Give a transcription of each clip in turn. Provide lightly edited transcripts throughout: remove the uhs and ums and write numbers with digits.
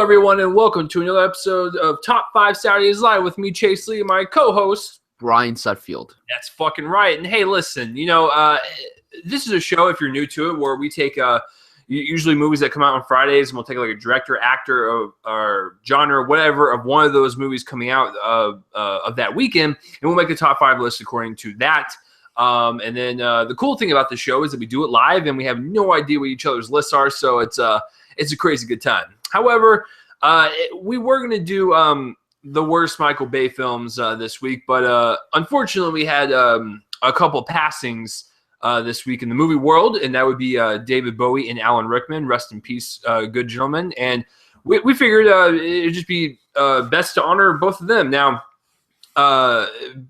everyone, and welcome to another episode of Top 5 Saturdays Live with me, Chase Lee, and my co-host, Brian Sutfield. That's fucking right. And hey, listen, this is a show, if you're new to it, where we take usually movies that come out on Fridays, and we'll take like a director, actor, or genre, whatever, of one of those movies coming out of that weekend, and we'll make a top 5 list according to that. And then the cool thing about the show is that we do it live, and we have no idea what each other's lists are, so it's a crazy good time. However, we were going to do the worst Michael Bay films this week, but unfortunately we had a couple passings this week in the movie world, and that would be David Bowie and Alan Rickman. Rest in peace, good gentlemen. And we figured it'd just be best to honor both of them. Now,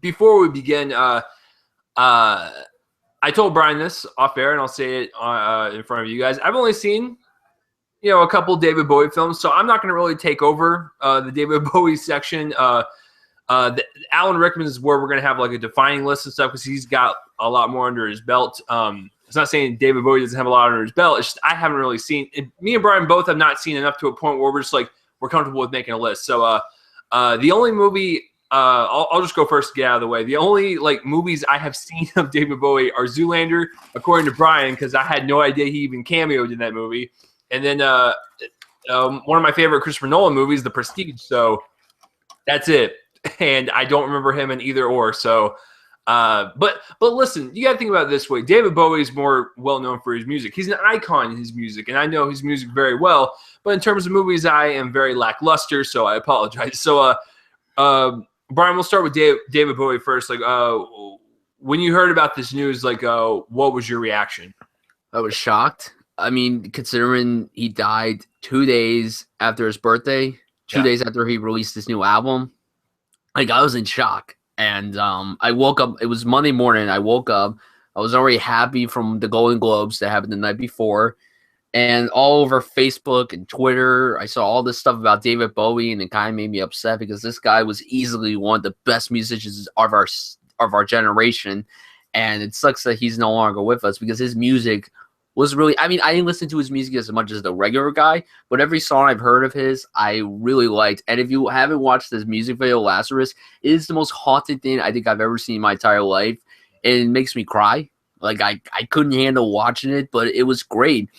before we begin, I told Brian this off air, and I'll say it in front of you guys. I've only seen a couple David Bowie films, so I'm not going to really take over the David Bowie section. Alan Rickman is where we're going to have like a defining list and stuff because he's got a lot more under his belt. It's not saying David Bowie doesn't have a lot under his belt. It's just I haven't really seen it. Me and Brian both have not seen enough to a point where we're just like we're comfortable with making a list. So the only movie I'll just go first to get out of the way. The only movies I have seen of David Bowie are Zoolander, according to Brian, because I had no idea he even cameoed in that movie. And then one of my favorite Christopher Nolan movies, The Prestige. So that's it. And I don't remember him in either or. So, but listen, you got to think about it this way. David Bowie is more well known for his music. He's an icon in his music, and I know his music very well. But in terms of movies, I am very lackluster, so I apologize. So, Brian, we'll start with David Bowie first. When you heard about this news, what was your reaction? I was shocked. I mean, considering he died 2 days after his birthday, two days after he released his new album, I was in shock. And I woke up. It was Monday morning. I woke up. I was already happy from the Golden Globes that happened the night before. And all over Facebook and Twitter, I saw all this stuff about David Bowie, and it kind of made me upset because this guy was easily one of the best musicians of our generation. And it sucks that he's no longer with us because his music was really, I didn't listen to his music as much as the regular guy, but every song I've heard of his, I really liked. And if you haven't watched this music video, Lazarus, it is the most haunted thing I think I've ever seen in my entire life. And it makes me cry. I couldn't handle watching it, but it was great.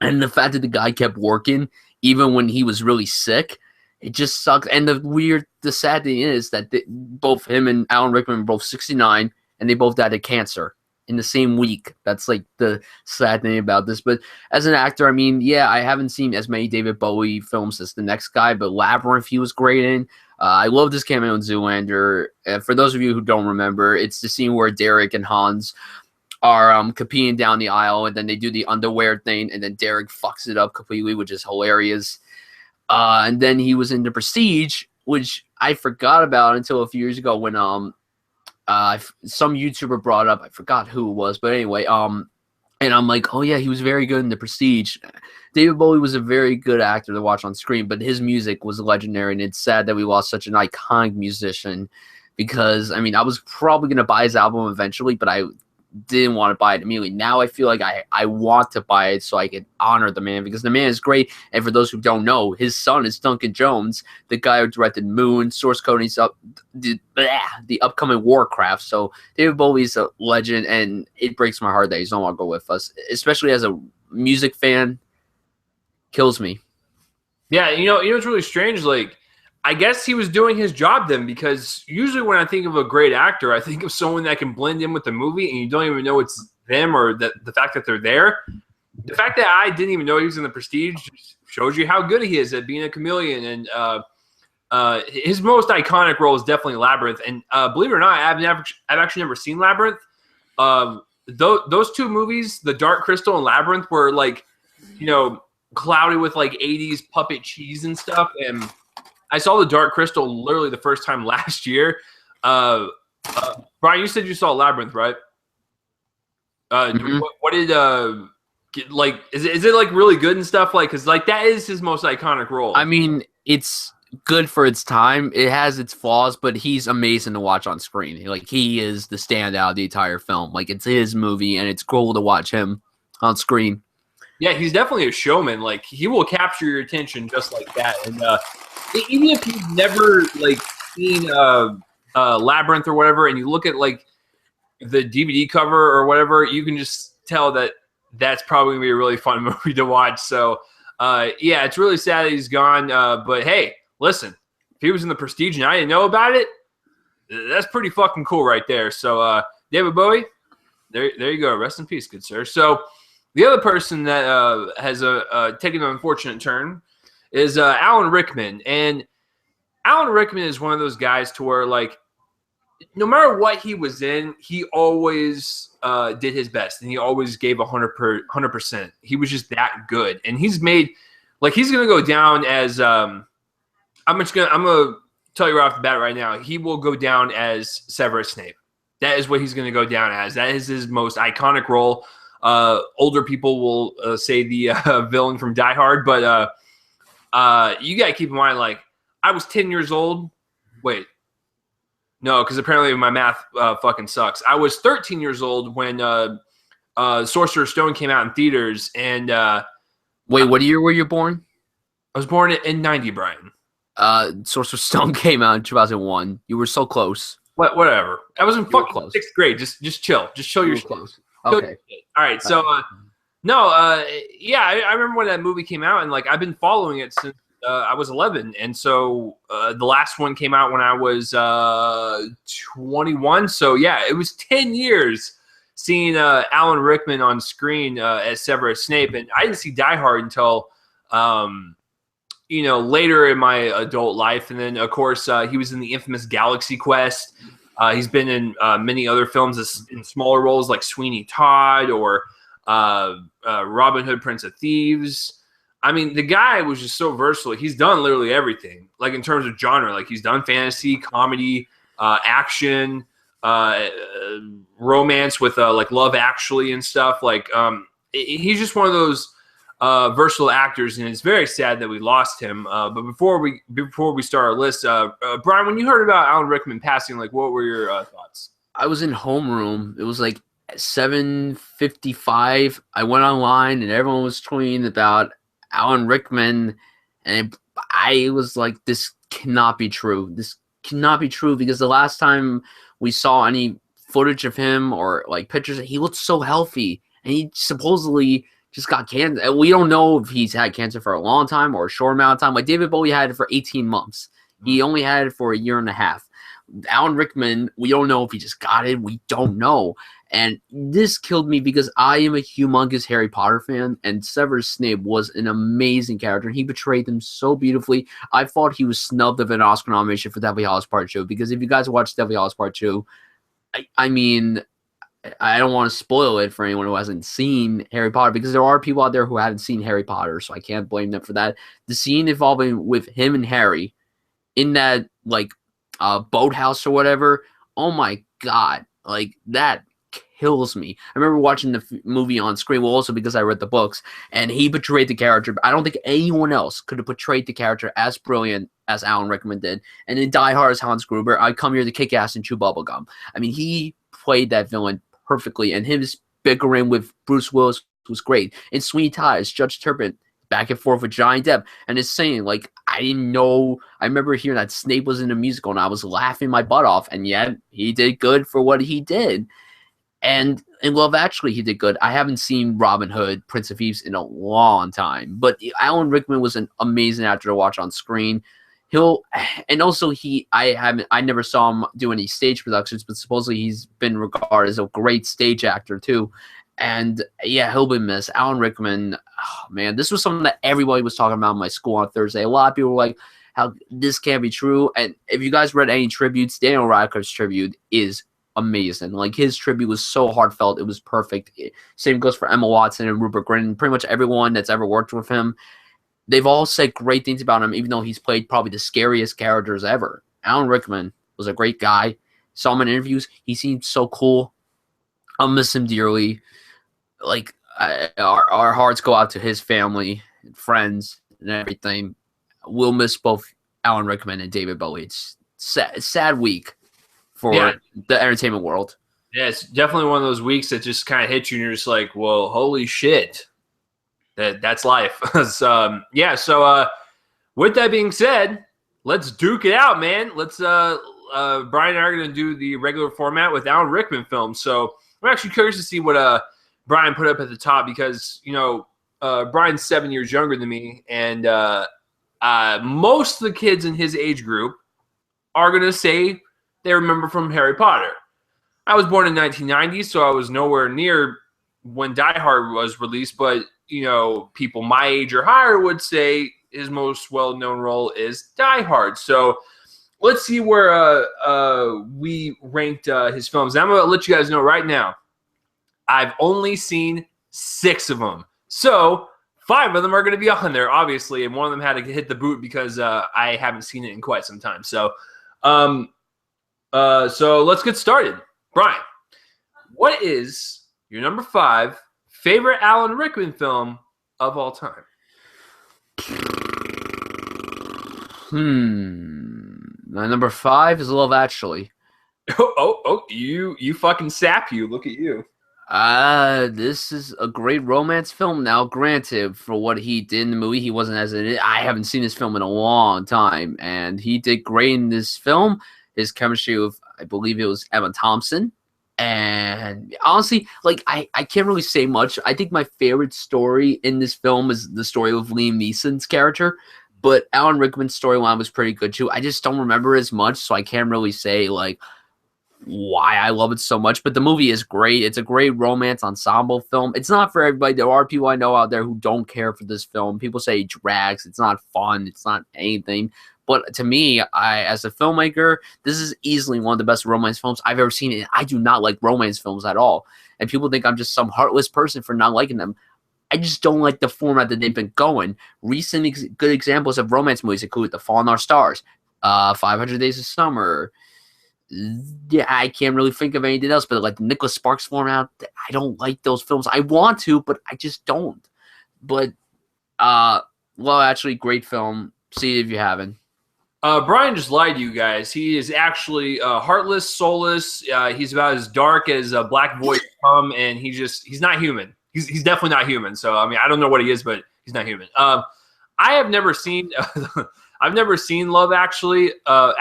And the fact that the guy kept working, even when he was really sick, it just sucks. And the sad thing is that both him and Alan Rickman were both 69, and they both died of cancer in the same week. That's the sad thing about this. But as an actor, I haven't seen as many David Bowie films as the next guy, but Labyrinth he was great in. I love this cameo in Zoolander. For those of you who don't remember, it's the scene where Derek and Hans are competing down the aisle, and then they do the underwear thing, and then Derek fucks it up completely, which is hilarious. And then he was in The Prestige, which I forgot about until a few years ago when some YouTuber brought up, I forgot who it was, but anyway, and I'm like, oh yeah, he was very good in The Prestige. David Bowie was a very good actor to watch on screen, but his music was legendary, and it's sad that we lost such an iconic musician because, I was probably going to buy his album eventually, but I didn't want to buy it immediately. Now I feel like I want to buy it so I can honor the man because the man is great. And for those who don't know, his son is Duncan Jones, the guy who directed Moon, Source Code, the upcoming Warcraft. So David Bowie's a legend, and it breaks my heart that he's no longer with us, especially as a music fan. Kills me. Yeah, it's really strange. I guess he was doing his job then, because usually when I think of a great actor, I think of someone that can blend in with the movie and you don't even know it's them or the fact that they're there. The fact that I didn't even know he was in The Prestige shows you how good he is at being a chameleon. And his most iconic role is definitely Labyrinth. And believe it or not, I've actually never seen Labyrinth. Those two movies, The Dark Crystal and Labyrinth, were cloudy with 80s puppet cheese and stuff. And I saw The Dark Crystal literally the first time last year. Brian, you said you saw Labyrinth, right? Mm-hmm. What did is it really good and stuff? Because that is his most iconic role. It's good for its time. It has its flaws, but he's amazing to watch on screen. He is the standout of the entire film. It's his movie, and it's cool to watch him on screen. Yeah, he's definitely a showman. Like, he will capture your attention just like that. And even if you've never like seen Labyrinth or whatever, and you look at like the DVD cover or whatever, you can just tell that that's probably gonna be a really fun movie to watch. So yeah, it's really sad that he's gone. But hey, listen, if he was in the Prestige and I didn't know about it, that's pretty fucking cool right there. So David Bowie, there you go. Rest in peace, good sir. So the other person that has taken an unfortunate turn is Alan Rickman. And Alan Rickman is one of those guys to where, like, no matter what he was in, he always did his best, and he always gave 100%. He was just that good, and he's made, like, he's gonna go down as I'm gonna tell you right off the bat right now, he will go down as Severus Snape. That is what he's gonna go down as. That is his most iconic role. Older people will say the villain from Die Hard, but you gotta keep in mind, like, I was 10 years old. Wait. No, because apparently my math fucking sucks. I was 13 years old when Sorcerer's Stone came out in theaters. And wait, what year were you born? I was born in 90, Brian. Sorcerer's Stone came out in 2001. You were so close. Whatever. I was in fucking sixth grade. Just chill. Just show your shit. Close. Okay. All right. So no, yeah, I remember when that movie came out, and like I've been following it since I was 11, and so the last one came out when I was 21. So yeah, it was 10 years seeing Alan Rickman on screen as Severus Snape, and I didn't see Die Hard until later in my adult life. And then of course he was in the infamous Galaxy Quest. He's been in many other films in smaller roles like Sweety Todd or Robin Hood, Prince of Thieves. I mean, the guy was just so versatile. He's done literally everything, like in terms of genre. Like he's done fantasy, comedy, action, romance with like Love Actually and stuff. Like he's just one of those versatile actors, and it's very sad that we lost him. But before we start our list, Brian, when you heard about Alan Rickman passing, like what were your thoughts? I was in homeroom. It was like 7:55. I went online, and everyone was tweeting about Alan Rickman, and I was like, this cannot be true. This cannot be true, because the last time we saw any footage of him or like pictures, he looked so healthy, and he supposedly just got cancer. We don't know if he's had cancer for a long time or a short amount of time. Like David Bowie had it for 18 months. He only had it for a year and a half. Alan Rickman, we don't know if he just got it. We don't know. And this killed me because I am a humongous Harry Potter fan, and Severus Snape was an amazing character, and he portrayed him so beautifully. I thought he was snubbed of an Oscar nomination for Deathly Hallows Part 2, because if you guys watch Deathly Hallows Part 2, I mean, I don't want to spoil it for anyone who hasn't seen Harry Potter, because there are people out there who haven't seen Harry Potter, so I can't blame them for that. The scene involving with him and Harry in that, like, boathouse or whatever, oh my God, like, that kills me. I remember watching the movie on screen, well, also because I read the books, and he portrayed the character. I don't think anyone else could have portrayed the character as brilliant as Alan Rickman did. And in Die Hard as Hans Gruber, I come here to kick ass and chew bubblegum. I mean, he played that villain perfectly, and his bickering with Bruce Willis was great. In Sweety Todd, Judge Turpin, back and forth with Johnny Depp, and it's saying, like, I didn't know. I remember hearing that Snape was in a musical, and I was laughing my butt off, and yet he did good for what he did. And in Love Actually, he did good. I haven't seen Robin Hood, Prince of Thieves in a long time, but Alan Rickman was an amazing actor to watch on screen. I never saw him do any stage productions, but supposedly he's been regarded as a great stage actor too. And yeah, he'll be missed. Alan Rickman, oh man, this was something that everybody was talking about in my school on Thursday. A lot of people were like, how this can't be true. And if you guys read any tributes, Daniel Radcliffe's tribute is amazing. Like, his tribute was so heartfelt, it was perfect. Same goes for Emma Watson and Rupert Grint. Pretty much everyone that's ever worked with him, they've all said great things about him, even though he's played probably the scariest characters ever. Alan Rickman was a great guy. Saw him in interviews. He seemed so cool. I'll miss him dearly. Like, our hearts go out to his family and friends and everything. We'll miss both Alan Rickman and David Bowie. It's sad week for the entertainment world. Yeah, it's definitely one of those weeks that just kind of hits you, and you're just like, well, holy shit. that's life. So, yeah. So with that being said, let's duke it out, man. Let's Brian and I are going to do the regular format with Alan Rickman films. So I'm actually curious to see what Brian put up at the top because, Brian's 7 years younger than me, and most of the kids in his age group are going to say they remember from Harry Potter. I was born in 1990, so I was nowhere near when Die Hard was released, but, people my age or higher would say his most well-known role is Die Hard. So let's see where we ranked his films. And I'm going to let you guys know right now, I've only seen 6 of them. So 5 of them are going to be on there, obviously, and one of them had to hit the boot because I haven't seen it in quite some time. So so let's get started. Brian, what is your number 5 favorite Alan Rickman film of all time? My number 5 is Love Actually. You fucking sap you. Look at you. This is a great romance film. Now, granted, for what he did in the movie, he wasn't as in it. I haven't seen this film in a long time, and he did great in this film. His chemistry with, I believe it was Emma Thompson. And honestly, I can't really say much. I think my favorite story in this film is the story of Liam Neeson's character. But Alan Rickman's storyline was pretty good too. I just don't remember as much, so I can't really say why I love it so much. But the movie is great. It's a great romance ensemble film. It's not for everybody. There are people I know out there who don't care for this film. People say it drags. It's not fun. It's not anything. But to me, as a filmmaker, this is easily one of the best romance films I've ever seen. And I do not like romance films at all. And people think I'm just some heartless person for not liking them. I just don't like the format that they've been going. Recent good examples of romance movies include The Fault in Our Stars, 500 Days of Summer. Yeah, I can't really think of anything else, but the Nicholas Sparks format, I don't like those films. I want to, but I just don't. But, Actually, great film. See it if you haven't. Brian just lied to you guys. He is actually heartless, soulless. He's about as dark as a black voice come, and he's not human. He's definitely not human. So I mean, I don't know what he is, but he's not human. I have never seen I've never seen Love Actually. But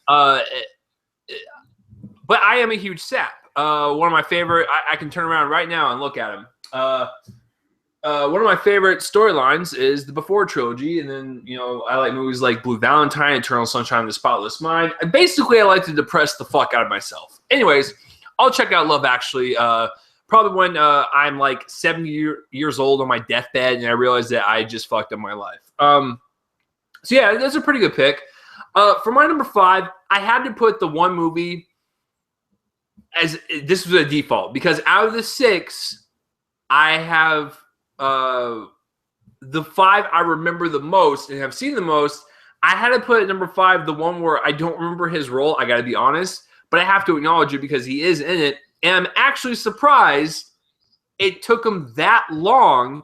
I am a huge sap. One of my favorite. I can turn around right now and look at him. One of my favorite storylines is the Before trilogy, and then I like movies like Blue Valentine, Eternal Sunshine of the Spotless Mind. Basically, I like to depress the fuck out of myself. Anyways, I'll check out Love Actually. Probably when I'm 70 years old on my deathbed, and I realize that I just fucked up my life. So yeah, that's a pretty good pick. For my number 5, I had to put the one movie as this was a default because out of the 6, I have. The 5 I remember the most and have seen the most, I had to put at number 5 the one where I don't remember his role. I got to be honest, but I have to acknowledge it because he is in it. And I'm actually surprised it took him that long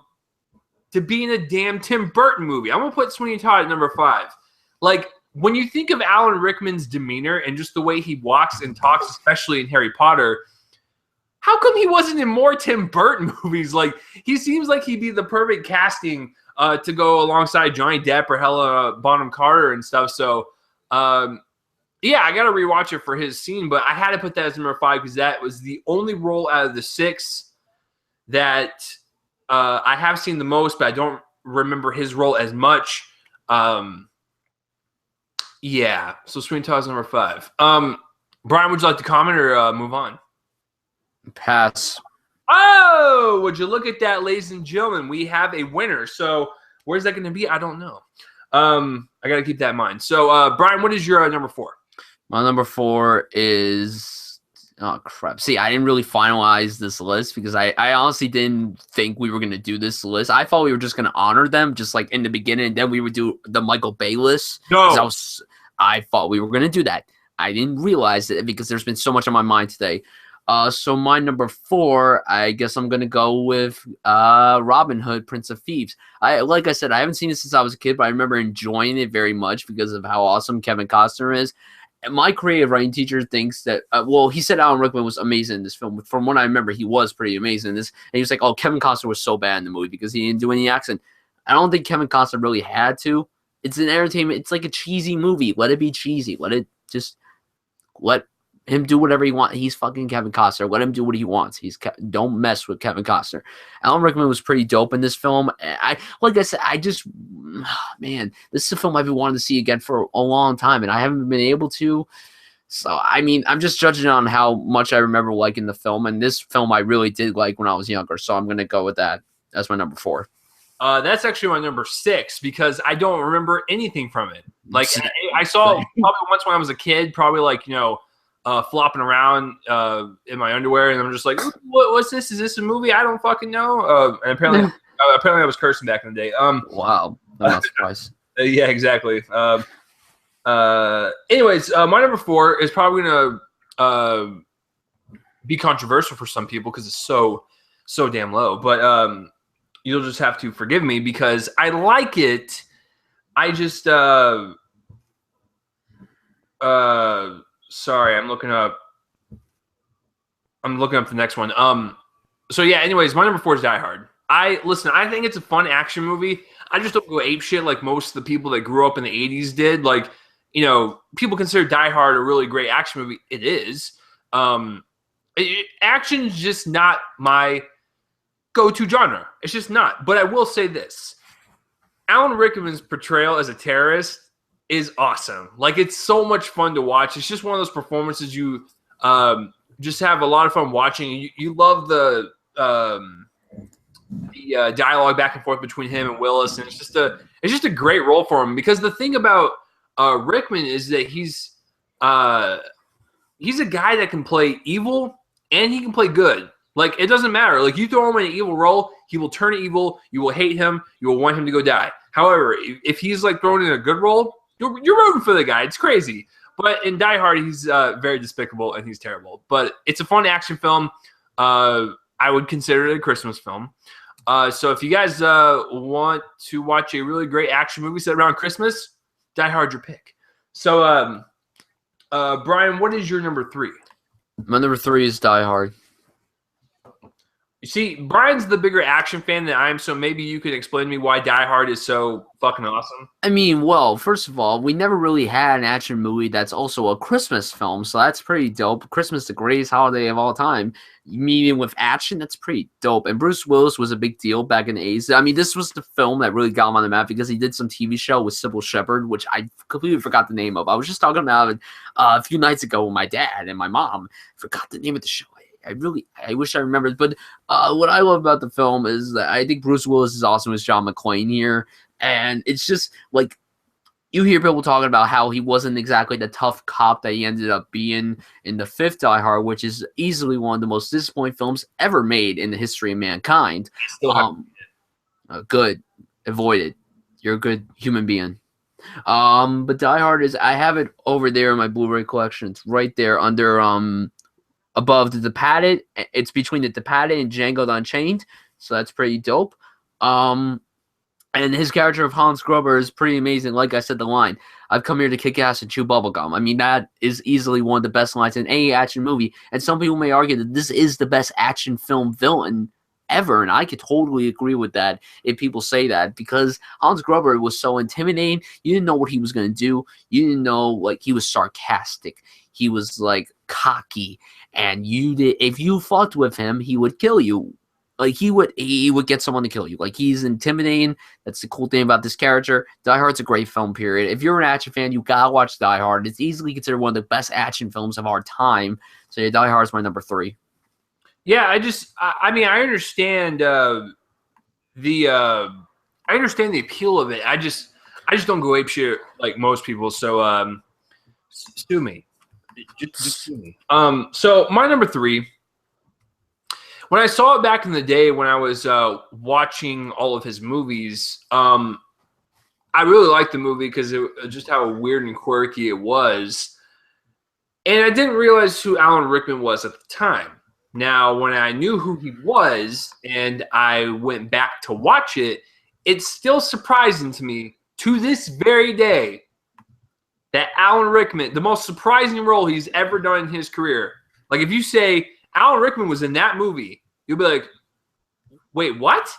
to be in a damn Tim Burton movie. I'm going to put Sweety Todd at number 5. When you think of Alan Rickman's demeanor and just the way he walks and talks, especially in Harry Potter, how come he wasn't in more Tim Burton movies? He seems like he'd be the perfect casting to go alongside Johnny Depp or Helena Bonham Carter and stuff. So, yeah, I got to rewatch it for his scene, but I had to put that as number 5 because that was the only role out of the 6 that I have seen the most, but I don't remember his role as much. Yeah, so Sweety Todd's number 5. Brian, would you like to comment or move on? Pass. Oh, would you look at that, ladies and gentlemen? We have a winner. So where's that going to be? I don't know. I got to keep that in mind. So, Brian, what is your number 4? My number 4 is oh crap. See, I didn't really finalize this list because I honestly didn't think we were going to do this list. I thought we were just going to honor them just in the beginning, and then we would do the Michael Bay list. No. I thought we were going to do that. I didn't realize it because there's been so much on my mind today. So my number 4, I guess I'm gonna go with Robin Hood, Prince of Thieves. Like I said, I haven't seen it since I was a kid, but I remember enjoying it very much because of how awesome Kevin Costner is. my creative writing teacher thinks that, he said Alan Rickman was amazing in this film. From what I remember, he was pretty amazing in this. And he was like, oh, Kevin Costner was so bad in the movie because he didn't do any accent. I don't think Kevin Costner really had to. It's an entertainment. It's like a cheesy movie. Let it be cheesy. Let him do whatever he wants. He's fucking Kevin Costner. Let him do what he wants. Don't mess with Kevin Costner. Alan Rickman was pretty dope in this film. Like I said, man, this is a film I've been wanting to see again for a long time, and I haven't been able to. So, I mean, I'm just judging on how much I remember liking the film, and this film I really did like when I was younger, so I'm going to go with that as my number 4. That's actually my number 6 because I don't remember anything from it. Like, I saw probably once when I was a kid, probably like, flopping around in my underwear, and I'm just like, what's this? Is this a movie? I don't fucking know. And apparently I was cursing back in the day. Wow, I'm not surprised. Yeah, exactly. Anyways, my number 4 is probably gonna be controversial for some people because it's so damn low. But you'll just have to forgive me because I like it. I just sorry, I'm looking up the next one. So yeah, anyways, my number 4 is Die Hard. I think it's a fun action movie. I just don't go ape shit like most of the people that grew up in the 80s did. Like, people consider Die Hard a really great action movie. It is. Action's just not my go-to genre. It's just not. But I will say this. Alan Rickman's portrayal as a terrorist is awesome. Like, it's so much fun to watch. It's just one of those performances you just have a lot of fun watching. You love the dialogue back and forth between him and Willis, and it's just a great role for him. Because the thing about Rickman is that he's a guy that can play evil and he can play good. Like, it doesn't matter. Like, you throw him in an evil role, he will turn evil. You will hate him. You will want him to go die. However, if he's like thrown in a good role, you're rooting for the guy. It's crazy. But in Die Hard, he's very despicable and he's terrible. But it's a fun action film. I would consider it a Christmas film. So if you guys want to watch a really great action movie set around Christmas, Die Hard your pick. So, Brian, what is your number 3? My number 3 is Die Hard. You see, Brian's the bigger action fan than I am, so maybe you could explain to me why Die Hard is so fucking awesome. I mean, well, first of all, we never really had an action movie that's also a Christmas film, so that's pretty dope. Christmas, the greatest holiday of all time. Meaning with action, that's pretty dope. And Bruce Willis was a big deal back in the 80s. I mean, this was the film that really got him on the map because he did some TV show with Sybil Shepherd, which I completely forgot the name of. I was just talking about it a few nights ago with my dad and my mom. Forgot the name of the show. I wish I remembered. But what I love about the film is that I think Bruce Willis is awesome as John McClane here. And it's just like, you hear people talking about how he wasn't exactly the tough cop that he ended up being in the 5th Die Hard, which is easily one of the most disappointing films ever made in the history of mankind. Good. Avoid it. You're a good human being. But Die Hard I have it over there in my Blu-ray collection. It's right there under above the Departed. It's between the Departed and Django Unchained, so that's pretty dope. And his character of Hans Gruber is pretty amazing. Like I said, the line, "I've come here to kick ass and chew bubblegum." I mean, that is easily one of the best lines in any action movie. And some people may argue that this is the best action film villain ever, and I could totally agree with that if people say that, because Hans Gruber was so intimidating. You didn't know what he was going to do. You didn't know, like, he was sarcastic. He was, like, cocky. And if you fought with him, he would kill you. Like, he would get someone to kill you. Like, he's intimidating. That's the cool thing about this character. Die Hard's a great film, period. If you're an action fan, you gotta watch Die Hard. It's easily considered one of the best action films of our time. So yeah, Die Hard's my number 3. Yeah, I mean, I understand I understand the appeal of it. I just don't go apeshit like most people. So sue me. Just sue me. So my number 3. When I saw it back in the day when I was watching all of his movies, I really liked the movie because just how weird and quirky it was. And I didn't realize who Alan Rickman was at the time. Now, when I knew who he was and I went back to watch it, it's still surprising to me to this very day that Alan Rickman, the most surprising role he's ever done in his career. Like, if you say Alan Rickman was in that movie, you'll be like, wait, what?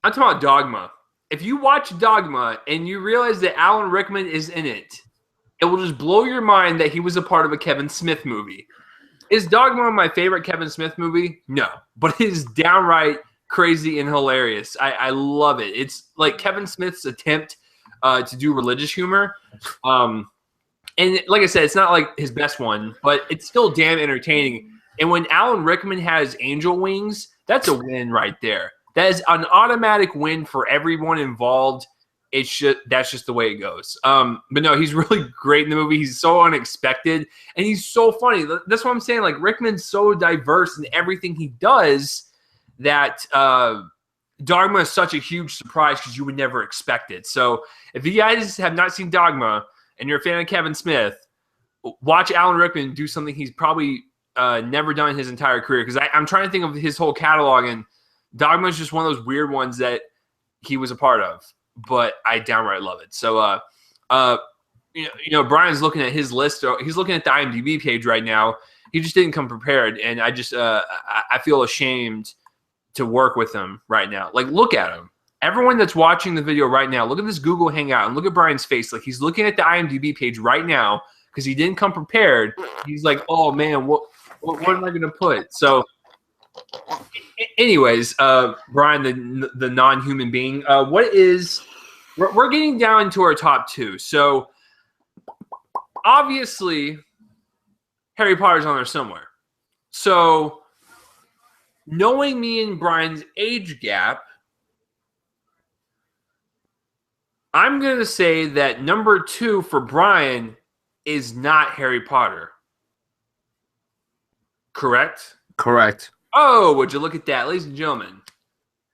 I'm talking about Dogma. If you watch Dogma and you realize that Alan Rickman is in it, it will just blow your mind that he was a part of a Kevin Smith movie. Is Dogma my favorite Kevin Smith movie? No. But it is downright crazy and hilarious. I love it. It's like Kevin Smith's attempt to do religious humor. And like I said, it's not like his best one, but it's still damn entertaining. And when Alan Rickman has angel wings, that's a win right there. That is an automatic win for everyone involved. That's just the way it goes. But no, he's really great in the movie. He's so unexpected, and he's so funny. That's what I'm saying. Like, Rickman's so diverse in everything he does that Dogma is such a huge surprise because you would never expect it. So if you guys have not seen Dogma and you're a fan of Kevin Smith, watch Alan Rickman do something he's probably never done in his entire career. Because I'm trying to think of his whole catalog, and Dogma is just one of those weird ones that he was a part of. But I downright love it. So, Brian's looking at his list. He's looking at the IMDb page right now. He just didn't come prepared, and I just I feel ashamed to work with him right now. Like, look at him. Everyone that's watching the video right now, look at this Google Hangout and look at Brian's face. Like, he's looking at the IMDb page right now because he didn't come prepared. He's like, oh man, what am I going to put? So, anyways, Brian, the non-human being, we're getting down to our top two. So obviously Harry Potter's on there somewhere. So knowing me and Brian's age gap, I'm going to say that number 2 for Brian is not Harry Potter. Correct? Correct. Oh, would you look at that, ladies and gentlemen?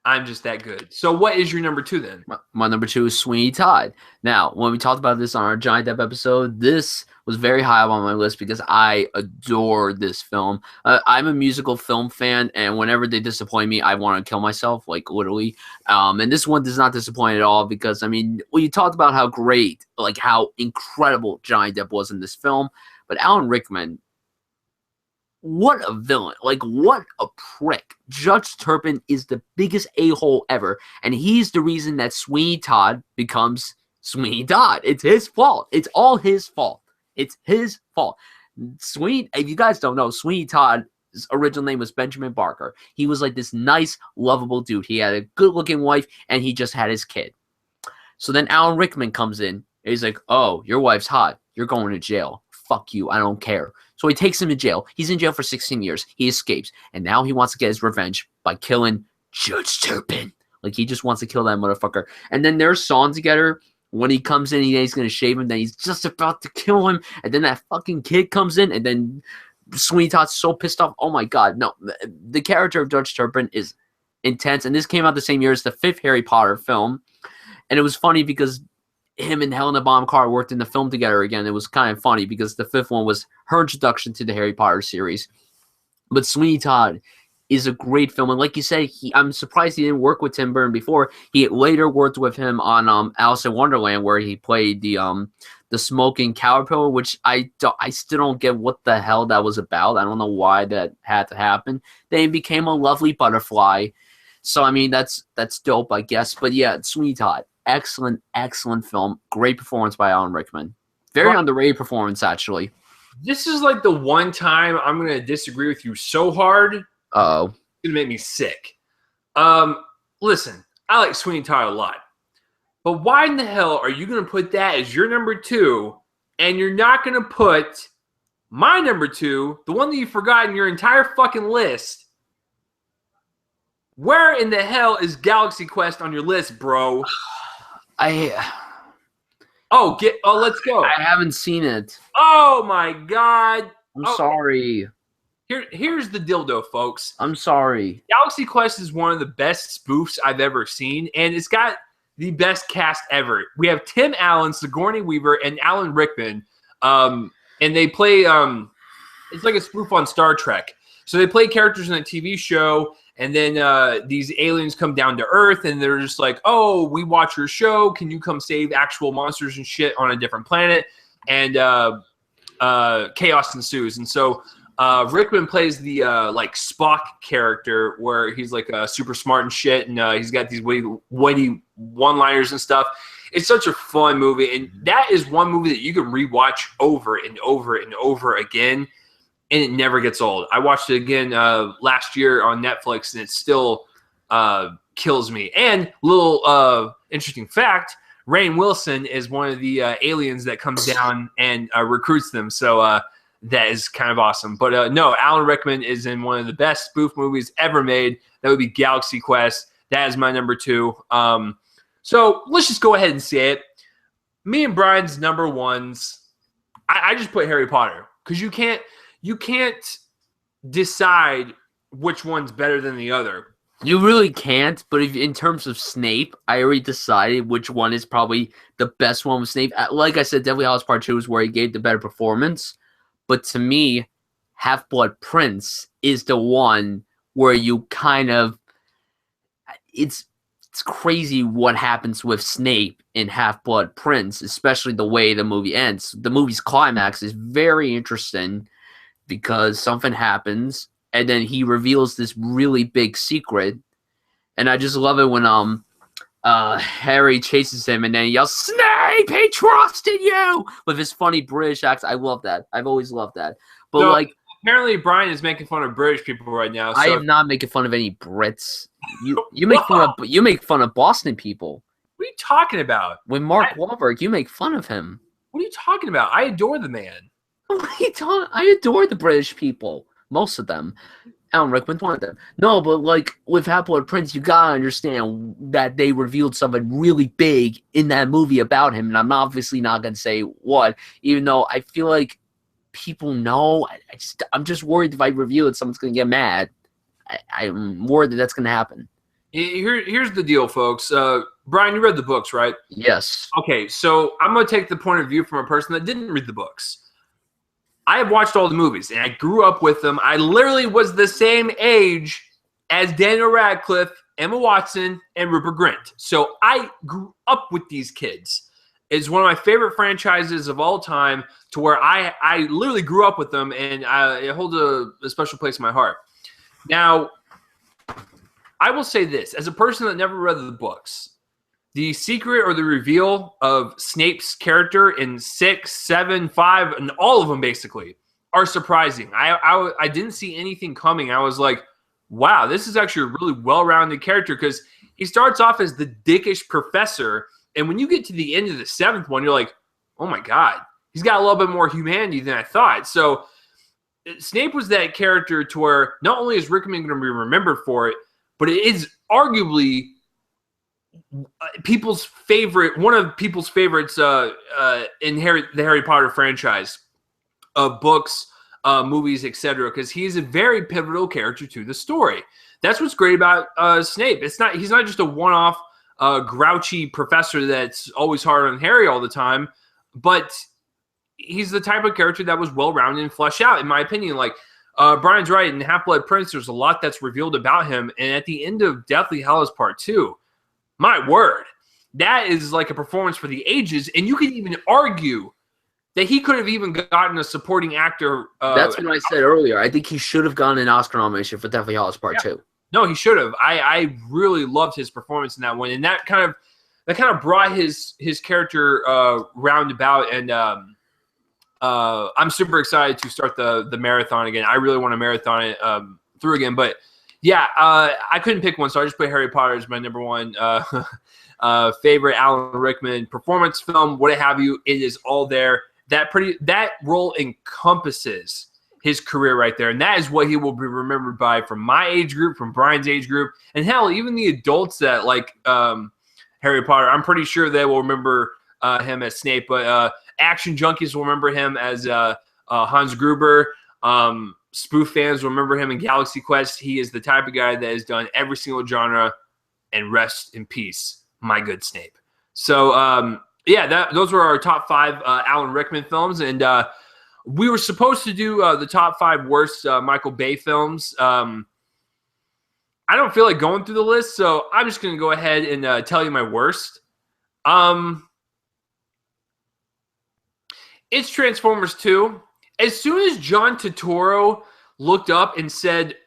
I'm just that good. So what is your number 2 then? My number 2 is Sweety Todd. Now, when we talked about this on our Giant Depp episode, this was very high up on my list because I adore this film. I'm a musical film fan, and whenever they disappoint me, I want to kill myself, like literally. And this one does not disappoint at all because, I mean, you talked about how great, like how incredible Johnny Depp was in this film, but Alan Rickman, what a villain. Like, what a prick. Judge Turpin is the biggest a-hole ever, and he's the reason that Sweety Todd becomes Sweety Todd. It's his fault. It's all his fault. It's his fault. If you guys don't know, Sweety Todd's original name was Benjamin Barker. He was like this nice, lovable dude. He had a good-looking wife, and he just had his kid. So then Alan Rickman comes in, and he's like, oh, your wife's hot. You're going to jail. Fuck you. I don't care. So he takes him to jail. He's in jail for 16 years. He escapes. And now he wants to get his revenge by killing Judge Turpin. Like, he just wants to kill that motherfucker. And then they're sawing together. When he comes in, he's going to shave him. Then he's just about to kill him. And then that fucking kid comes in. And then Sweety Todd's so pissed off. Oh, my God. No, the character of Judge Turpin is intense. And this came out the same year as the 5th Harry Potter film. And it was funny because him and Helena Bonham Carter worked in the film together again. It was kind of funny because the 5th one was her introduction to the Harry Potter series. But Sweety Todd is a great film. And like you said, I'm surprised he didn't work with Tim Burton before. He later worked with him on Alice in Wonderland, where he played the smoking caterpillar, which I still don't get what the hell that was about. I don't know why that had to happen. Then he became a lovely butterfly. So, I mean, that's dope, I guess. But yeah, Sweety Todd. Excellent, excellent film. Great performance by Alan Rickman. Very underrated performance, actually. This is like the one time I'm going to disagree with you so hard. Uh-oh. It's going to make me sick. Listen, I like Sweety Todd a lot. But why in the hell are you going to put that as your number 2, and you're not going to put my number 2, the one that you forgot in your entire fucking list? Where in the hell is Galaxy Quest on your list, bro? Let's go. I haven't seen it. Oh my God. I'm sorry. Here's the dildo, folks. I'm sorry. Galaxy Quest is one of the best spoofs I've ever seen, and it's got the best cast ever. We have Tim Allen, Sigourney Weaver, and Alan Rickman. And they play it's like a spoof on Star Trek. So they play characters in a TV show, and then these aliens come down to Earth, and they're just like, oh, we watch your show. Can you come save actual monsters and shit on a different planet? And chaos ensues. And so Rickman plays the like Spock character, where he's like super smart and shit, and he's got these witty one-liners and stuff. It's such a fun movie, and that is one movie that you can rewatch over and over and over again, and it never gets old. I watched it again last year on Netflix, and it still kills me. And little interesting fact, Rainn Wilson is one of the aliens that comes down and recruits them. So that is kind of awesome. But no, Alan Rickman is in one of the best spoof movies ever made. That would be Galaxy Quest. That is my number 2. So let's just go ahead and say it. Me and Brian's number ones, I just put Harry Potter, because you can't decide which one's better than the other. You really can't, but if in terms of Snape, I already decided which one is probably the best one with Snape. Like I said, Deathly Hallows Part 2 is where he gave the better performance. But to me, Half-Blood Prince is the one where you kind of... It's crazy what happens with Snape in Half-Blood Prince, especially the way the movie ends. The movie's climax is very interesting because something happens, and then he reveals this really big secret. And I just love it when Harry chases him and then he yells, "Snape, he trusted you!" with his funny British accent. I love that. I've always loved that. But so, like, apparently Brian is making fun of British people right now. So. I am not making fun of any Brits. You make fun of Boston people. What are you talking about? When Mark Wahlberg, you make fun of him. What are you talking about? I adore the man. What are you talking? I adore the British people. Most of them. Alan Rickman's one of them. No, but like with Half-Blood Prince, you gotta understand that they revealed something really big in that movie about him, and I'm obviously not gonna say what, even though I feel like people know. I'm just worried if I reveal it, someone's gonna get mad. I'm worried that that's gonna happen. Here's the deal, folks. Brian, you read the books, right? Yes. Okay, so I'm gonna take the point of view from a person that didn't read the books. I have watched all the movies, and I grew up with them. I literally was the same age as Daniel Radcliffe, Emma Watson, and Rupert Grint. So I grew up with these kids. It's one of my favorite franchises of all time, to where I literally grew up with them, and it holds a special place in my heart. Now, I will say this. As a person that never read the books, the secret or the reveal of Snape's character in 6, 7, 5, and all of them basically are surprising. I didn't see anything coming. I was like, wow, this is actually a really well-rounded character, because he starts off as the dickish professor, and when you get to the end of the 7th one, you're like, oh my God, he's got a little bit more humanity than I thought. So Snape was that character to where not only is Rickman going to be remembered for it, but it is arguably one of people's favorites in the Harry Potter franchise of books, movies, etc. Because he's a very pivotal character to the story. That's what's great about Snape. He's not just a one-off grouchy professor that's always hard on Harry all the time, but he's the type of character that was well-rounded and fleshed out, in my opinion. Like Brian's right, in Half-Blood Prince, there's a lot that's revealed about him, and at the end of Deathly Hallows Part 2, my word, that is like a performance for the ages, and you could even argue that he could have even gotten a supporting actor. That's what I said earlier. I think he should have gotten an Oscar nomination for Deathly Hallows Part 2. No, he should have. I really loved his performance in that one, and that kind of brought his character roundabout. And I'm super excited to start the marathon again. I really want to marathon it through again, but. Yeah, I couldn't pick one, so I just put Harry Potter as my number 1 favorite Alan Rickman performance film, what have you. It is all there. That role encompasses his career right there, and that is what he will be remembered by from my age group, from Brian's age group, and hell, even the adults that like Harry Potter. I'm pretty sure they will remember him as Snape, but action junkies will remember him as Hans Gruber. Spoof fans will remember him in Galaxy Quest. He is the type of guy that has done every single genre, and rest in peace, my good Snape. So, those were our top 5 Alan Rickman films. And We were supposed to do the top 5 worst Michael Bay films. I don't feel like going through the list, so I'm just going to go ahead and tell you my worst. It's Transformers 2. As soon as John Turturro looked up and said,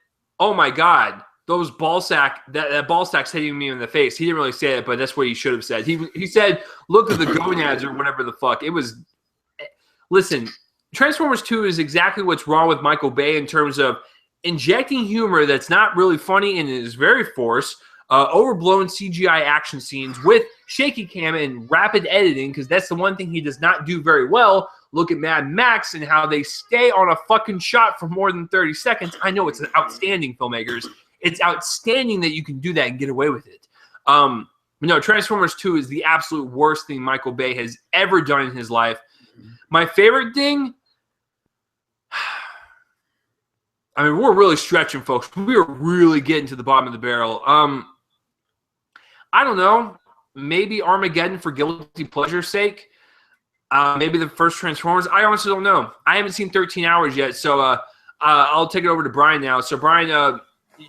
"Oh my God, those ball sack that ball sack's hitting me in the face," he didn't really say it, but that's what he should have said. He said, "Look at the gonads," or whatever the fuck. It was. Listen, Transformers 2 is exactly what's wrong with Michael Bay in terms of injecting humor that's not really funny and is very forced, overblown CGI action scenes with shaky cam and rapid editing, because that's the one thing he does not do very well. Look at Mad Max and how they stay on a fucking shot for more than 30 seconds. I know it's outstanding, filmmakers. It's outstanding that you can do that and get away with it. No, Transformers 2 is the absolute worst thing Michael Bay has ever done in his life. My favorite thing, I mean, we're really stretching, folks. We are really getting to the bottom of the barrel. I don't know. Maybe Armageddon for guilty pleasure's sake. Maybe the first Transformers. I honestly don't know. I haven't seen 13 Hours yet, so I'll take it over to Brian now. So, Brian,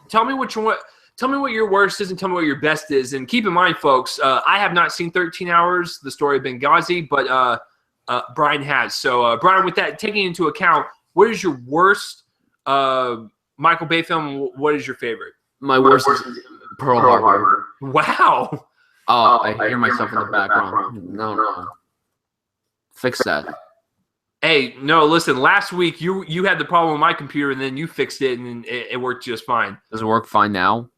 tell me what your worst is and tell me what your best is. And keep in mind, folks, I have not seen 13 Hours, the story of Benghazi, but Brian has. So, Brian, with that taking into account, what is your worst Michael Bay film? What is your favorite? My worst is Pearl Harbor. Wow. Oh, I hear myself in the background. No. Fix that. Hey, no, listen, last week you had the problem with my computer and then you fixed it and it worked just fine. Does it work fine now?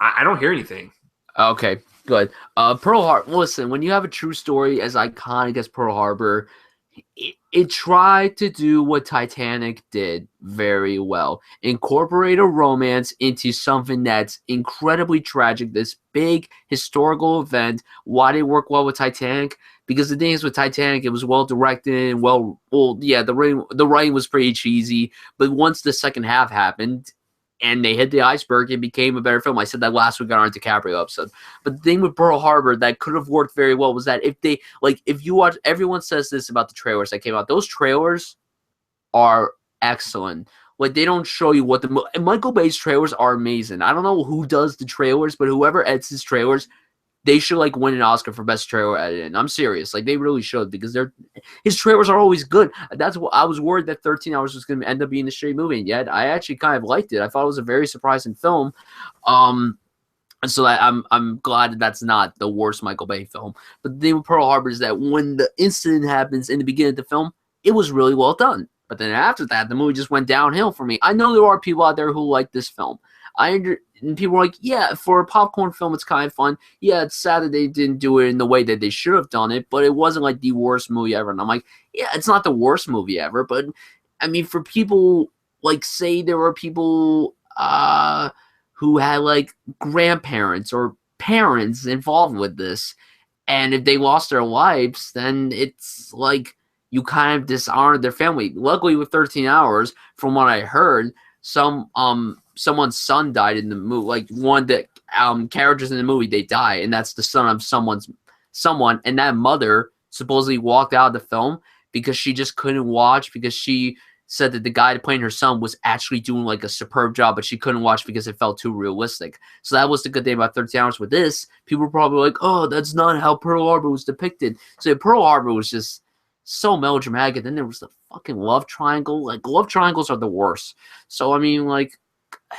I don't hear anything. Okay, good. Pearl Harbor. Listen, when you have a true story as iconic as Pearl Harbor, it tried to do what Titanic did very well. Incorporate a romance into something that's incredibly tragic, this big historical event. Why did it work well with Titanic? Because the thing is with Titanic, it was well directed and the writing was pretty cheesy. But once the second half happened and they hit the iceberg, it became a better film. I said that last week on our DiCaprio episode. But the thing with Pearl Harbor that could have worked very well was that if you watch, everyone says this about the trailers that came out. Those trailers are excellent. Like, they don't show you what and Michael Bay's trailers are amazing. I don't know who does the trailers, but whoever edits his trailers, they should win an Oscar for best trailer editing. I'm serious. They really should, because his trailers are always good. That's what I was worried that 13 Hours was going to end up being a shitty movie, and yet I actually kind of liked it. I thought it was a very surprising film. And so I'm glad that's not the worst Michael Bay film. But the thing with Pearl Harbor is that when the incident happens in the beginning of the film, it was really well done. But then after that, the movie just went downhill for me. I know there are people out there who like this film. And people are like, yeah, for a popcorn film, it's kind of fun. Yeah, it's sad that they didn't do it in the way that they should have done it, but it wasn't the worst movie ever. And I'm like, yeah, it's not the worst movie ever, but I mean, for people, say there were people who had grandparents or parents involved with this, and if they lost their lives, then it's you kind of dishonored their family. Luckily, with 13 Hours, from what I heard, someone's son died in the movie. One of the characters in the movie, they die, and that's the son of someone, and that mother supposedly walked out of the film because she just couldn't watch, because she said that the guy playing her son was actually doing a superb job, but she couldn't watch because it felt too realistic. So that was the good thing about 13 Hours. With this, people were probably like, oh, that's not how Pearl Harbor was depicted. So Pearl Harbor was just so melodramatic, and then there was the fucking love triangle. Love triangles are the worst. So I mean,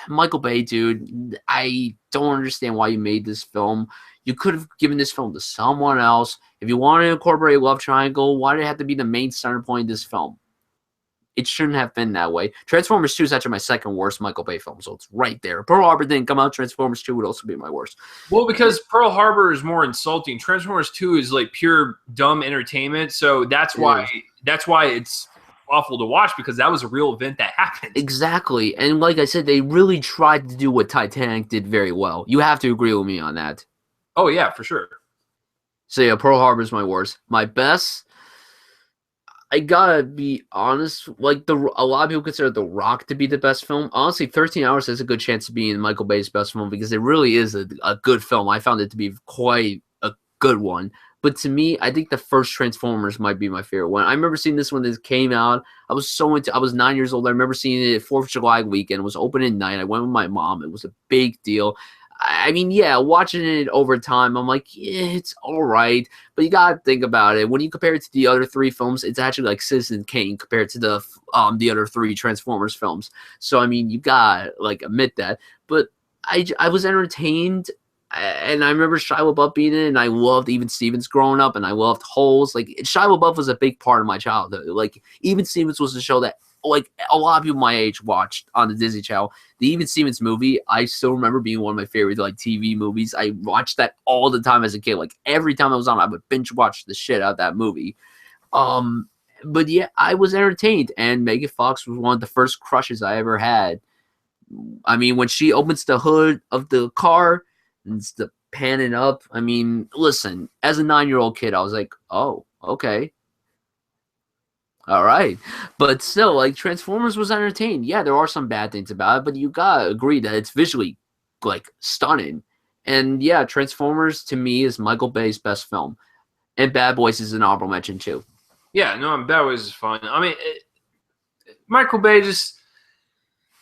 Michael Bay, dude, I don't understand why you made this film. You could have given this film to someone else. If you wanted to incorporate a love triangle, why did it have to be the main center point of this film? It shouldn't have been that way. Transformers 2 is actually my second worst Michael Bay film, so it's right there. Pearl Harbor didn't come out. Transformers 2 would also be my worst. Well, because Pearl Harbor is more insulting. Transformers 2 is pure dumb entertainment, so that's why it's awful to watch, because that was a real event that happened. Exactly. And like I said, they really tried to do what Titanic did very well. You have to agree with me on that. Oh, yeah, for sure. So yeah, Pearl Harbor is my worst. My best, I gotta be honest, a lot of people consider The Rock to be the best film. Honestly, 13 Hours has a good chance of being Michael Bay's best film, because it really is a good film. I found it to be quite a good one. But to me, I think the first Transformers might be my favorite one. I remember seeing this when this came out. I was 9 years old. I remember seeing it at 4th of July weekend. It was opening night. I went with my mom. It was a big deal. I mean, yeah, watching it over time, I'm like, yeah, it's all right. But you got to think about it. When you compare it to the other 3 films, it's actually like Citizen Kane compared to the other 3 Transformers films. So, I mean, you got to, like, admit that. But I was entertained. And I remember Shia LaBeouf being in it, and I loved Even Stevens growing up, and I loved Holes. Like, Shia LaBeouf was a big part of my childhood. Like, Even Stevens was a show that, like, a lot of people my age watched on the Disney Channel. The Even Stevens movie, I still remember being one of my favorite, like, TV movies. I watched that all the time as a kid. Like, every time I was on, I would binge watch the shit out of that movie. But yeah, I was entertained, and Megan Fox was one of the first crushes I ever had. I mean, when she opens the hood of the car, it's the panning up. I mean, listen, as a 9-year-old kid, I was like, oh, okay. All right. But still, like, Transformers was entertaining. Yeah, there are some bad things about it, but you gotta agree that it's visually, like, stunning. And yeah, Transformers, to me, is Michael Bay's best film. And Bad Boys is an honorable mention, too. Yeah, no, Bad Boys is fun. I mean, Michael Bay, just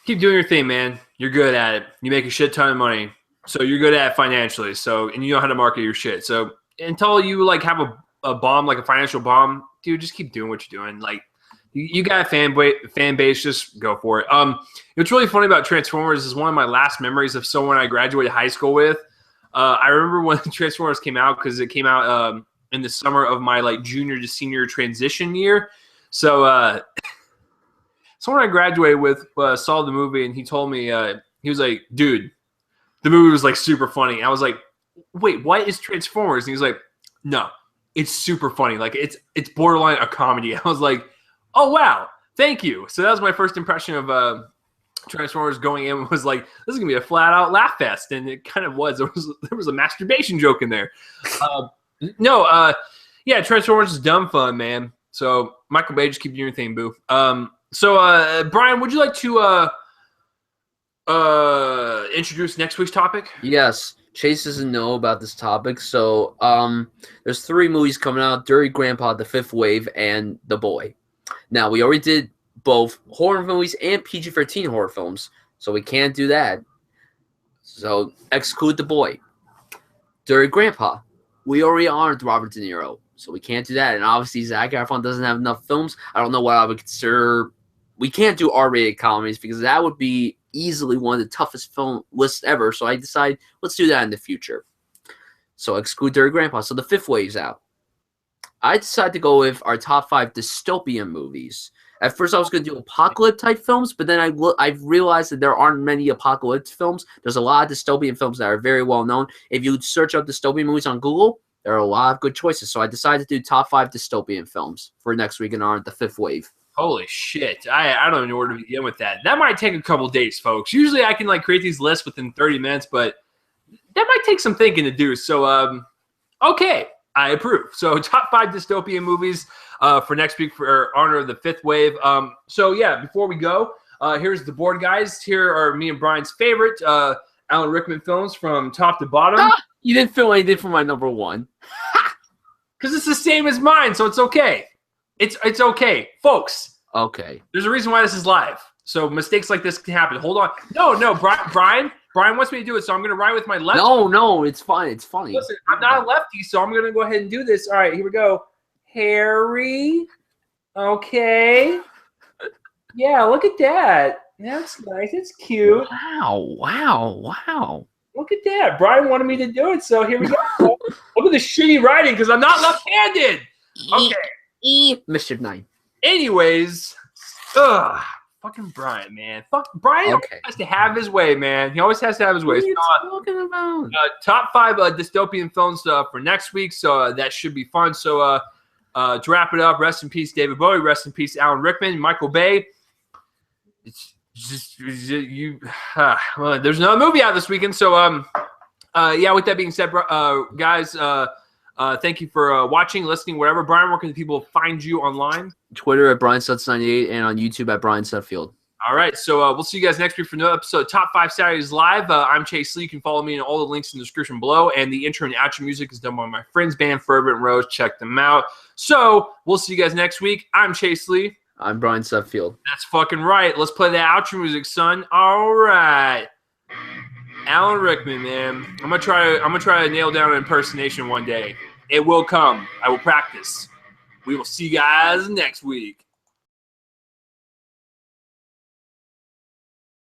keep doing your thing, man. You're good at it. You make a shit ton of money. So you're good at it financially. So, and you know how to market your shit. So until you like have a bomb, like a financial bomb, dude, just keep doing what you're doing. Like you got a fan base, just go for it. What's really funny about Transformers is one of my last memories of someone I graduated high school with. I remember when Transformers came out because it came out in the summer of my like junior to senior transition year. So someone I graduated with saw the movie and he told me he was like, dude, the movie was like super funny. I was like, wait, what is Transformers? And he was like, no, it's super funny. Like it's borderline a comedy. I was like, oh wow, thank you. So that was my first impression of Transformers going in, was like, this is gonna be a flat out laugh fest. And it kind of was. There was a masturbation joke in there. Yeah, Transformers is dumb fun, man. So Michael Bay, just keep doing your thing, boo. So Brian, would you like to introduce next week's topic? Yes. Chase doesn't know about this topic, so there's 3 movies coming out: Dirty Grandpa, The Fifth Wave, and The Boy. Now, we already did both horror movies and PG-13 horror films, so we can't do that. So exclude The Boy. Dirty Grandpa, we already honored Robert De Niro, so we can't do that. And obviously, Zac Efron doesn't have enough films. I don't know what I would consider. We can't do R-rated comedies because that would be easily one of the toughest film lists ever. So I decided, let's do that in the future. So exclude Dirty Grandpa. So The Fifth Wave's out. I decided to go with our top 5 dystopian movies. At first, I was going to do apocalypse type films, but then I realized that there aren't many apocalypse films. There's a lot of dystopian films that are very well known. If you search up dystopian movies on Google, there are a lot of good choices. So I decided to do top 5 dystopian films for next week in honor of The Fifth Wave. Holy shit. I don't even know where to begin with that. That might take a couple days, folks. Usually I can like create these lists within 30 minutes, but that might take some thinking to do. So, okay, I approve. So top 5 dystopian movies for next week for honor of The Fifth Wave. So yeah, before we go, here's the board, guys. Here are me and Brian's favorite Alan Rickman films from top to bottom. You didn't feel anything for my number 1. Because it's the same as mine, so it's okay. It's okay, folks. Okay. There's a reason why this is live. So mistakes like this can happen. Hold on. No, Brian wants me to do it, so I'm going to ride with my left. No, it's fine. It's funny. Listen, I'm not a lefty, so I'm going to go ahead and do this. All right, here we go. Harry. Okay. Yeah, look at that. That's nice. It's cute. Wow. Look at that. Brian wanted me to do it, so here we go. Look at the shitty writing because I'm not left-handed. Okay. Mischief 9. Anyways, fucking Brian, man. Fuck Brian has to have his way, man. He always has to have his way. What are you talking about? Top 5 dystopian films for next week, so that should be fun. So to wrap it up, rest in peace, David Bowie. Rest in peace, Alan Rickman, Michael Bay. It's just you. Well, there's another movie out this weekend, so yeah. With that being said, guys. Thank you for watching, listening, whatever. Brian, where can people find you online? Twitter at BrianSuts98 and on YouTube at Brian Sutfield. All right, so we'll see you guys next week for another episode of Top 5 Saturdays Live. I'm Chase Lee. You can follow me in all the links in the description below. And the intro and outro music is done by my friends band, Fervent Roze. Check them out. So we'll see you guys next week. I'm Chase Lee. I'm Brian Suffield. That's fucking right. Let's play that outro music, son. All right. Alan Rickman, man. I'm gonna try to nail down an impersonation one day. It will come. I will practice. We will see you guys next week.